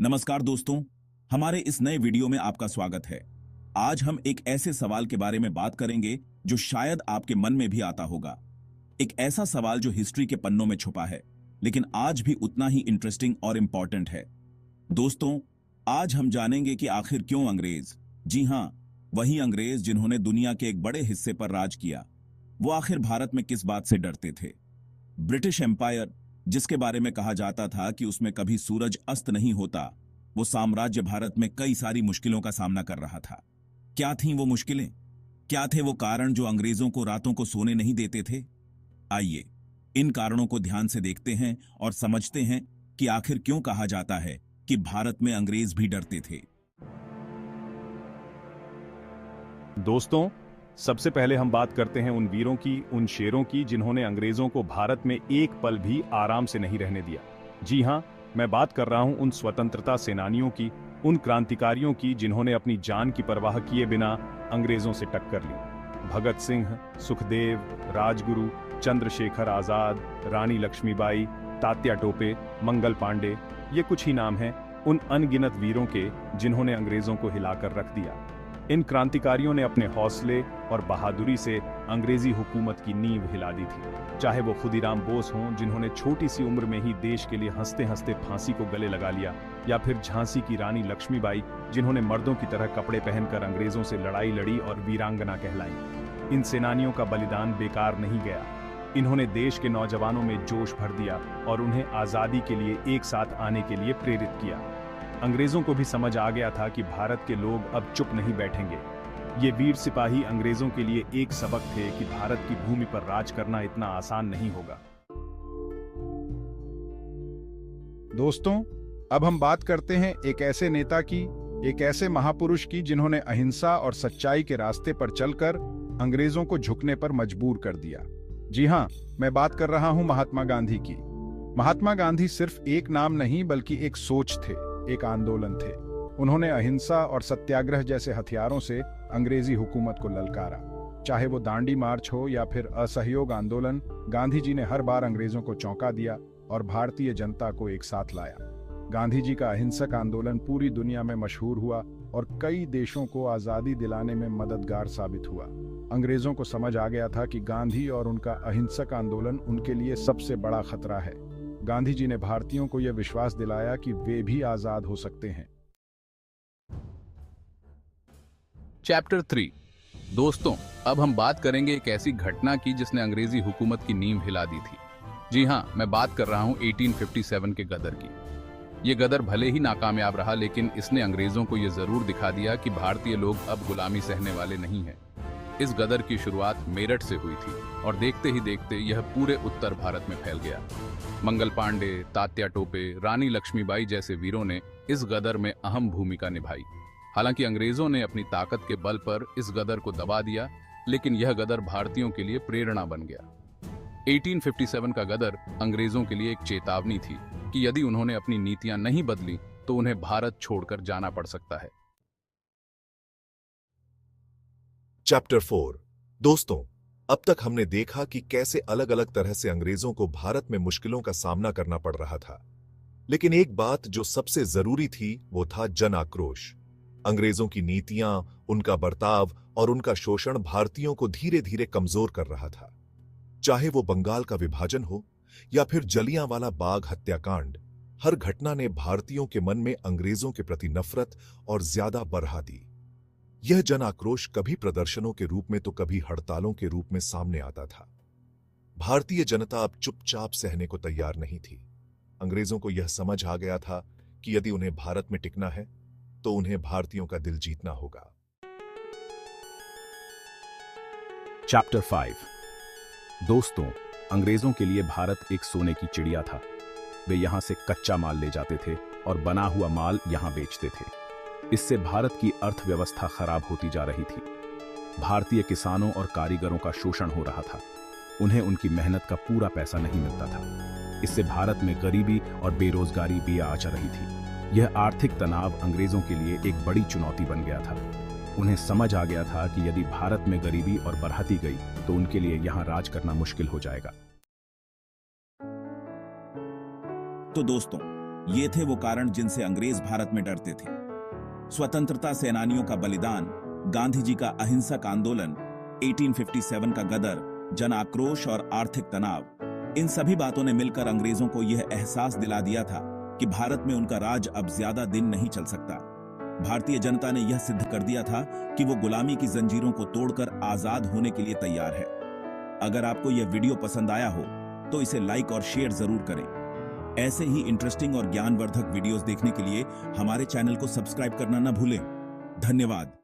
नमस्कार दोस्तों, हमारे इस नए वीडियो में आपका स्वागत है। आज हम एक ऐसे सवाल के बारे में बात करेंगे जो शायद आपके मन में भी आता होगा। एक ऐसा सवाल जो हिस्ट्री के पन्नों में छुपा है, लेकिन आज भी उतना ही इंटरेस्टिंग और इंपॉर्टेंट है। दोस्तों, आज हम जानेंगे कि आखिर क्यों अंग्रेज, जी हां, वही अंग्रेज जिन्होंने दुनिया के एक बड़े हिस्से पर राज किया, वो आखिर भारत में किस बात से डरते थे। ब्रिटिश एम्पायर, जिसके बारे में कहा जाता था कि उसमें कभी सूरज अस्त नहीं होता, वो साम्राज्य भारत में कई सारी मुश्किलों का सामना कर रहा था। क्या थीं वो मुश्किलें? क्या थे वो कारण जो अंग्रेजों को रातों को सोने नहीं देते थे? आइए इन कारणों को ध्यान से देखते हैं और समझते हैं कि आखिर क्यों कहा जाता है कि भारत में अंग्रेज भी डरते थे। दोस्तों, सबसे पहले हम बात करते हैं उन वीरों की, उन शेरों की जिन्होंने अंग्रेजों को भारत में एक पल भी आराम से नहीं रहने दिया। जी हां, मैं बात कर रहा हूं उन स्वतंत्रता सेनानियों की, उन क्रांतिकारियों की जिन्होंने अपनी जान की परवाह किए बिना अंग्रेजों से टक्कर ली। भगत सिंह, सुखदेव, राजगुरु, चंद्रशेखर आजाद, रानी लक्ष्मीबाई, तात्या टोपे, मंगल पांडे, ये कुछ ही नाम हैं उन अनगिनत वीरों के जिन्होंने अंग्रेजों को हिलाकर रख दिया। इन क्रांतिकारियों ने अपने हौसले और बहादुरी से अंग्रेजी हुकूमत की नींव हिला दी थी। चाहे वो खुदीराम बोस हों, जिन्होंने छोटी सी उम्र में ही देश के लिए हंसते हंसते फांसी को गले लगा लिया, या फिर झांसी की रानी लक्ष्मीबाई, जिन्होंने मर्दों की तरह कपड़े पहनकर अंग्रेजों से लड़ाई लड़ी और वीरांगना कहलाई। इन सेनानियों का बलिदान बेकार नहीं गया। इन्होंने देश के नौजवानों में जोश भर दिया और उन्हें आजादी के लिए एक साथ आने के लिए प्रेरित किया। अंग्रेजों को भी समझ आ गया था कि भारत के लोग अब चुप नहीं बैठेंगे। ये वीर सिपाही अंग्रेजों के लिए एक सबक थे कि भारत की भूमि पर राज करना इतना आसान नहीं होगा। दोस्तों, अब हम बात करते हैं एक ऐसे नेता की, एक ऐसे महापुरुष की जिन्होंने अहिंसा और सच्चाई के रास्ते पर चलकर अंग्रेजों को झुकने पर मजबूर कर दिया। जी हां, मैं बात कर रहा हूं महात्मा गांधी की। महात्मा गांधी सिर्फ एक नाम नहीं बल्कि एक सोच थे, एक आंदोलन थे। उन्होंने अहिंसा और सत्याग्रह जैसे हथियारों से अंग्रेजी हुकूमत को ललकारा। चाहे वो दांडी मार्च हो या फिर असहयोग आंदोलन, गांधी जी ने हर बार अंग्रेजों को चौंका दिया और भारतीय जनता को एक साथ लाया। गांधी जी का अहिंसक आंदोलन पूरी दुनिया में मशहूर हुआ और कई देशों को आजादी दिलाने में मददगार साबित हुआ। अंग्रेजों को समझ आ गया था कि गांधी और उनका अहिंसक आंदोलन उनके लिए सबसे बड़ा खतरा है। गांधी जी ने भारतीयों को यह विश्वास दिलाया कि वे भी आजाद हो सकते हैं। चैप्टर 3। दोस्तों, अब हम बात करेंगे एक ऐसी घटना की जिसने अंग्रेजी हुकूमत की नींव हिला दी थी। जी हां, मैं बात कर रहा हूं 1857 के गदर की। ये गदर भले ही नाकामयाब रहा, लेकिन इसने अंग्रेजों को यह जरूर दिखा दिया कि भारतीय लोग अब गुलामी सहने वाले नहीं हैं। इस गदर की शुरुआत मेरठ से हुई थी और देखते ही देखते यह पूरे उत्तर भारत में फैल गया। मंगल पांडे, तात्या टोपे, रानी लक्ष्मीबाई जैसे वीरों ने इस गदर में अहम भूमिका निभाई। हालांकि अंग्रेजों ने अपनी ताकत के बल पर इस गदर को दबा दिया, लेकिन यह गदर भारतीयों के लिए प्रेरणा बन गया। 1857 का गदर अंग्रेजों के लिए एक चेतावनी थी कि यदि उन्होंने अपनी नीतियां नहीं बदली तो उन्हें भारत छोड़कर जाना पड़ सकता है। चैप्टर 4। दोस्तों, अब तक हमने देखा कि कैसे अलग अलग तरह से अंग्रेजों को भारत में मुश्किलों का सामना करना पड़ रहा था, लेकिन एक बात जो सबसे जरूरी थी वो था जन आक्रोश। अंग्रेजों की नीतियां, उनका बर्ताव और उनका शोषण भारतीयों को धीरे धीरे कमजोर कर रहा था। चाहे वो बंगाल का विभाजन हो या फिर जलियांवाला बाग हत्याकांड, हर घटना ने भारतीयों के मन में अंग्रेजों के प्रति नफरत और ज्यादा बढ़ा दी। यह जन आक्रोश कभी प्रदर्शनों के रूप में तो कभी हड़तालों के रूप में सामने आता था। भारतीय जनता अब चुपचाप सहने को तैयार नहीं थी। अंग्रेजों को यह समझ आ गया था कि यदि उन्हें भारत में टिकना है तो उन्हें भारतीयों का दिल जीतना होगा। चैप्टर 5। दोस्तों, अंग्रेजों के लिए भारत एक सोने की चिड़िया था। वे यहां से कच्चा माल ले जाते थे और बना हुआ माल यहां बेचते थे। इससे भारत की अर्थव्यवस्था खराब होती जा रही थी। भारतीय किसानों और कारीगरों का शोषण हो रहा था। उन्हें उनकी मेहनत का पूरा पैसा नहीं मिलता था। इससे भारत में गरीबी और बेरोजगारी भी आ जा रही थी। यह आर्थिक तनाव अंग्रेजों के लिए एक बड़ी चुनौती बन गया था। उन्हें समझ आ गया था कि यदि भारत में गरीबी और बढ़ती गई तो उनके लिए यहां राज करना मुश्किल हो जाएगा। तो दोस्तों, ये थे वो कारण जिनसे अंग्रेज भारत में डरते थे। स्वतंत्रता सेनानियों का बलिदान, गांधी जी का अहिंसक आंदोलन, 1857 का गदर, जन आक्रोश और आर्थिक तनाव, इन सभी बातों ने मिलकर अंग्रेजों को यह एहसास दिला दिया था कि भारत में उनका राज अब ज्यादा दिन नहीं चल सकता। भारतीय जनता ने यह सिद्ध कर दिया था कि वो गुलामी की जंजीरों को तोड़कर आजाद होने के लिए तैयार है। अगर आपको यह वीडियो पसंद आया हो तो इसे लाइक और शेयर जरूर करें। ऐसे ही इंटरेस्टिंग और ज्ञानवर्धक वीडियोस देखने के लिए हमारे चैनल को सब्सक्राइब करना न भूलें। धन्यवाद।